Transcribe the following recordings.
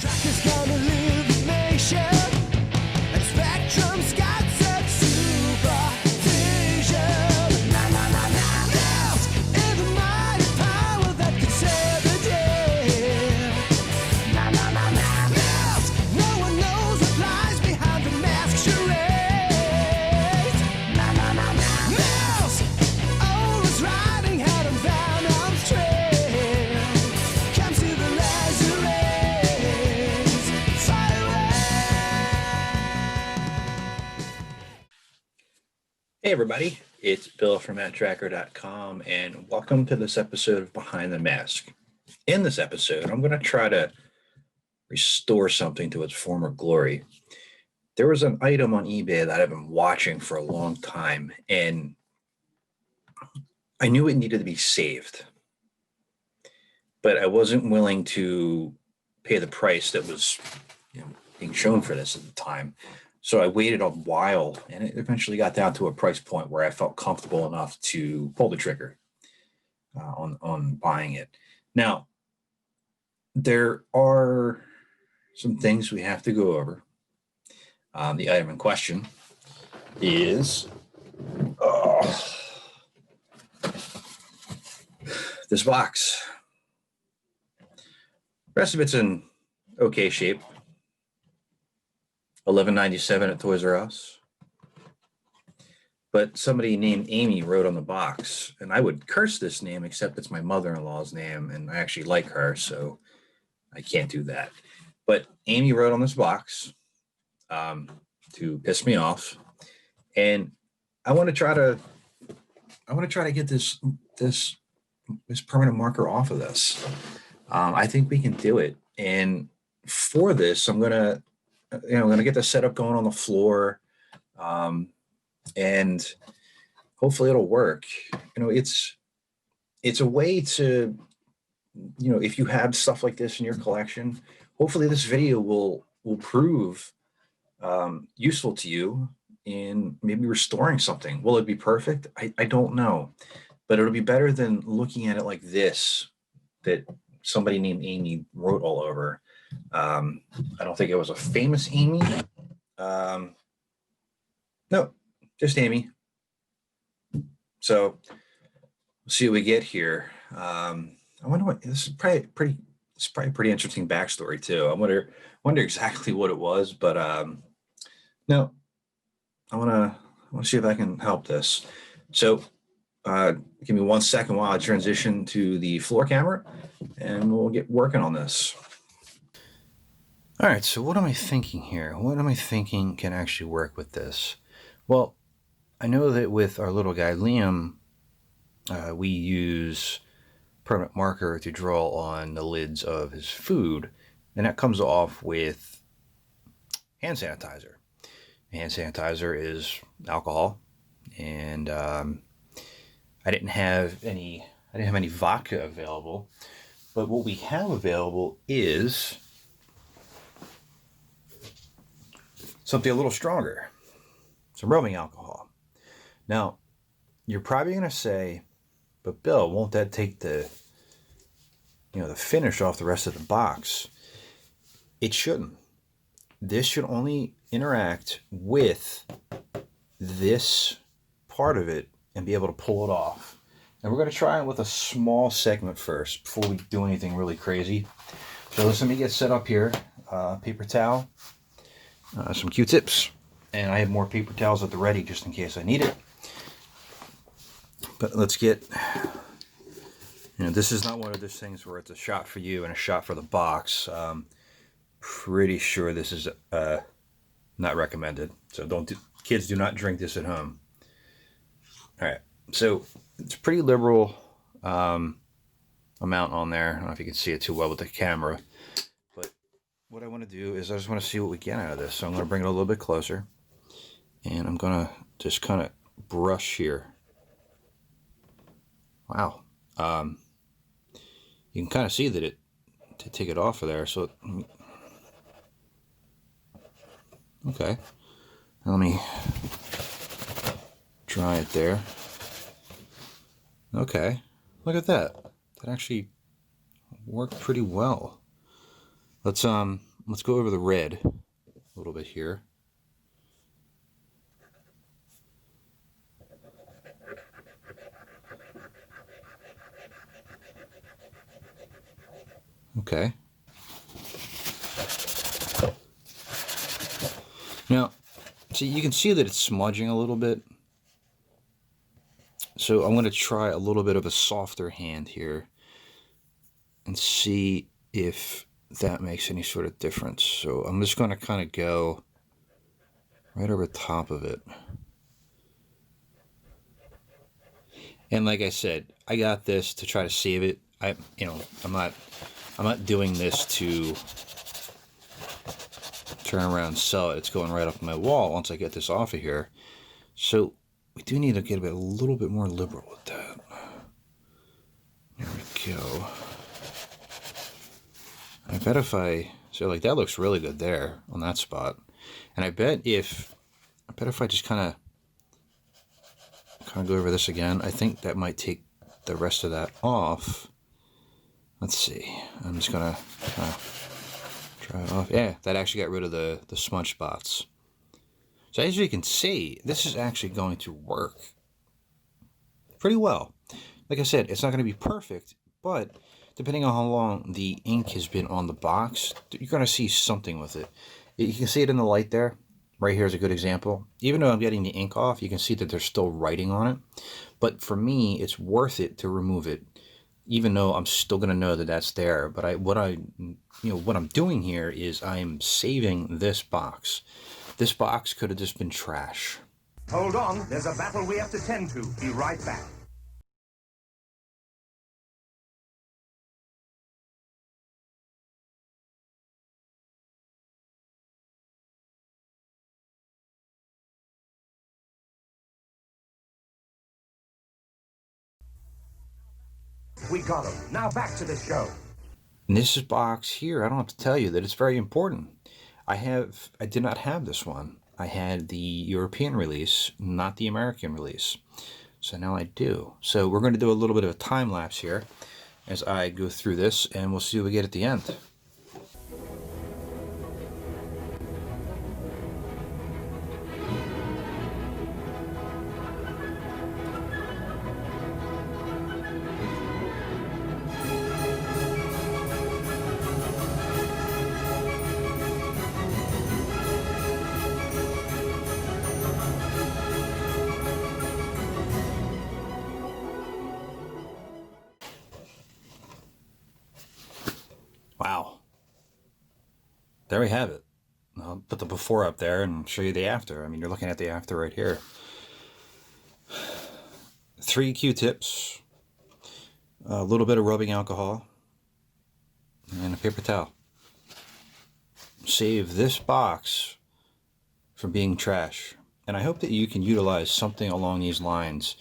Trackers gonna live the nation, and Spectrum's got such supervision. M.a.s.k is the mighty power that could save the day. M.a.s.k, no one knows what lies behind the mask charade. M.a.s.k, always riding out on Venom's trail. Comes to the laser rays, fire away. Hey everybody, it's Bill from Matt-Trakker.com, and welcome to this episode of Behind the Mask. In this episode, I'm going to try to restore something to its former glory. There was an item on eBay that I've been watching for a long time, and I knew it needed to be saved, but I wasn't willing to pay the price that was being shown for this at the time. So I waited a while, and it eventually got down to a price point where I felt comfortable enough to pull the trigger on buying it. Now, there are some things we have to go over. The item in question is this box. The rest of it's in okay shape. $11.97 at Toys R Us. But somebody named Amy wrote on the box, and I would curse this name, except it's my mother-in-law's name, and I actually like her, so I can't do that. But Amy wrote on this box to piss me off, and I want to try to get this permanent marker off of this. I think we can do it, and for this, I'm gonna get the setup going on the floor, and hopefully it'll work. It's a way to, if you have stuff like this in your collection, hopefully this video will prove useful to you in maybe restoring something. Will it be perfect? I don't know, but it'll be better than looking at it like this, that somebody named Amy wrote all over. I don't think it was a famous Amy. No, just Amy. So we'll see what we get here. I wonder what this is. Probably a pretty interesting backstory too. I wonder exactly what it was, but no, I want to see if I can help this. So give me 1 second while I transition to the floor camera, and we'll get working on this. All right, so what am I thinking here? What am I thinking can actually work with this? Well, I know that with our little guy, Liam, we use permanent marker to draw on the lids of his food, and that comes off with hand sanitizer. Hand sanitizer is alcohol, and I didn't have any vodka available, but what we have available is something a little stronger, some rubbing alcohol. Now, you're probably going to say, but Bill, won't that take the finish off the rest of the box? It shouldn't. This should only interact with this part of it and be able to pull it off. And we're going to try it with a small segment first before we do anything really crazy. So let me get set up here. Paper towel. Some Q-tips, and I have more paper towels at the ready just in case I need it. But let's get, this is not one of those things where it's a shot for you and a shot for the box. Pretty sure this is not recommended. So kids do not drink this at home. All right, so it's a pretty liberal amount on there. I don't know if you can see it too well with the camera. What I want to do is I just want to see what we get out of this. So I'm going to bring it a little bit closer, and I'm going to just kind of brush here. Wow. You can kind of see that to take it off of there. So, okay. Now let me dry it there. Okay. Look at that. That actually worked pretty well. Let's let's go over the red a little bit here. Okay. Now, see, you can see that it's smudging a little bit. So I'm going to try a little bit of a softer hand here and see if that makes any sort of difference. So I'm just going to kind of go right over top of it. And like I said, I got this to try to save it. I'm not doing this to turn around and sell it. It's going right up my wall once I get this off of here. So we do need to get a little bit more liberal with that. There we go. I bet if so like that looks really good there on that spot. And I bet if I just kind of go over this again, I think that might take the rest of that off. Let's see. I'm just gonna try it off. Yeah, that actually got rid of the smudge spots. So as you can see, this is actually going to work pretty well. Like I said, it's not going to be perfect, but depending on how long the ink has been on the box, you're going to see something with it. You can see it in the light there. Right here is a good example. Even though I'm getting the ink off, you can see that there's still writing on it. But for me, it's worth it to remove it, even though I'm still going to know that that's there. But what I'm doing here is I'm saving this box. This box could have just been trash. Hold on, there's a battle we have to tend to. Be right back. We got him. Now back to the show. And this box here, I don't have to tell you that it's very important. I did not have this one. I had the European release, not the American release. So now I do. So we're going to do a little bit of a time lapse here as I go through this, and we'll see what we get at the end. Wow. There we have it. I'll put the before up there and show you the after. I mean, you're looking at the after right here. 3 Q-tips, a little bit of rubbing alcohol, and a paper towel. Save this box from being trash. And I hope that you can utilize something along these lines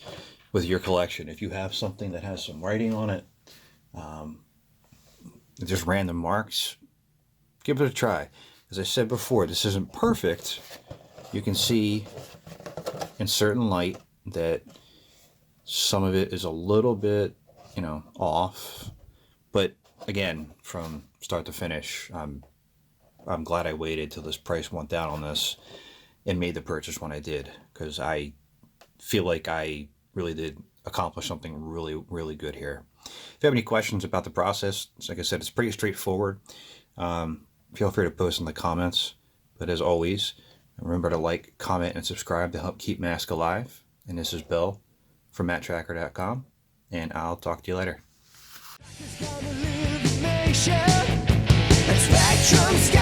with your collection. If you have something that has some writing on it, just random marks, give it a try. As I said before, this isn't perfect. You can see in certain light that some of it is a little bit, off. But again, from start to finish, I'm glad I waited till this price went down on this and made the purchase when I did, because I feel like I really did accomplish something really, really good here. If you have any questions about the process, like I said, it's pretty straightforward. Feel free to post in the comments. But as always, remember to like, comment, and subscribe to help keep m.a.s.k alive. And this is Bill from Matt-Trakker.com, and I'll talk to you later. Spectrum sky.